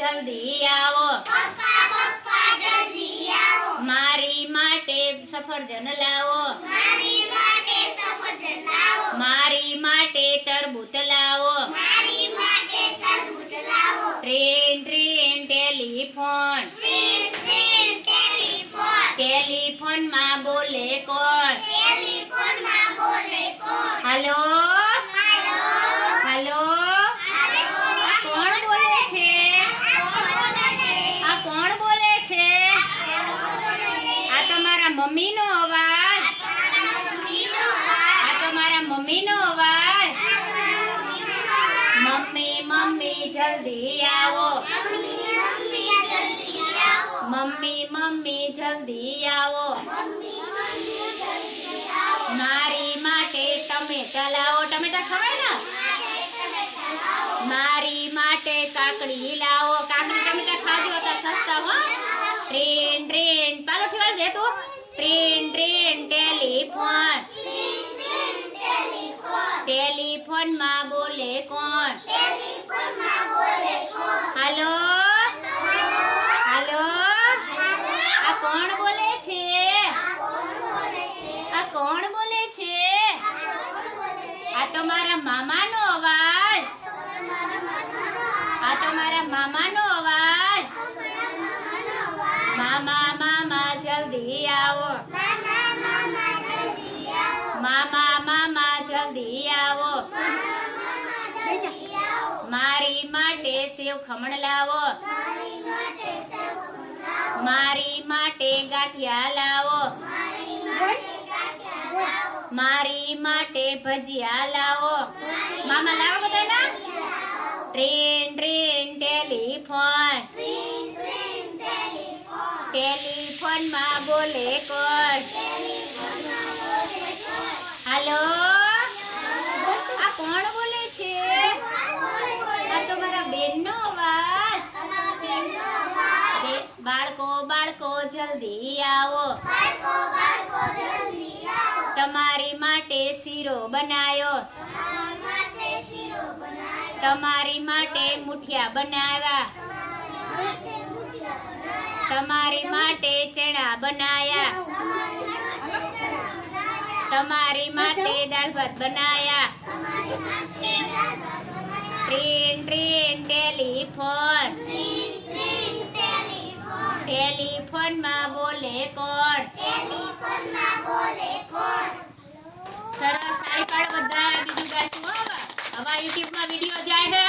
જલ્દી આવો, પપ્પા પપ્પા જલ્દી આવો, મારી માટે સફરજન લાવો, મારી માટે સફરજન લાવો, મારી માટે તરબૂચ લાવો, મારી માટે તરબૂચ લાવો, train train telephone, train train telephone, ટેલિફોનમાં બોલે કોણ, ટેલિફોનમાં બોલે કોણ, હાલો હાલો હાલો હાલો, આ કોણ બોલે છે, આ કોણ બોલે છે, આ તમારા મમ્મીનો અવાજ, આ તમારા મમ્મીનો અવાજ, મમ્મી મમ્મી જલ્દી આવો, મમ્મી મમ્મી જલ્દી આવો, મારી માટે ટમેટા લાવો, ટમેટા ખવાય ને, મારી માટે કાકડી લાવો, કાકડી ટમેટા ખાજો તો સસ્તા હો, ટ્રેન ટ્રેન પાલો ઠેવાડ દે તું, ટ્રેન ટ્રેન ટેલિફોન, ટેલિફોનમાં બોલે કોણ, હાલો હાલો આ કોણ બોલે છે, આ કોણ બોલે છે, આ તો મારા મામાનો અવાજ, આ તો મારા મામાનો અવાજ, મામા મામા જલ્દી આવો, મામા મામા જલ્દી આવો, મારી માટે સેવ ખમણ લાવો, મારી માટે ગાંઠિયા લાવો, મારી માટે ભજીયા લાવો, મામા લાવો બધાના, ટ્રેન ટ્રેન ટેલિફોન, ટેલિફોનમાં બોલે કોણ, હાલો આ કોણ બોલે છે, આ તો મારા બેનનો અવાજ, બાળકો બાળકો જલ્દી આવો, તમારી માટે શીરો બનાવ્યો, તમારી માટે મુઠિયા બનાવ્યા, તમારી માટે ચણા બનાયા, તમારી માટે દાળ ભાત બનાયા, ટ્રેન ટ્રેન ટેલિફોન, ટેલિફોનમાં બોલે કોણ, સરસ તાળી પાડો બધા, બીજું ગાઈશું હવે યુટ્યુબમાં વિડીયો જાય છે.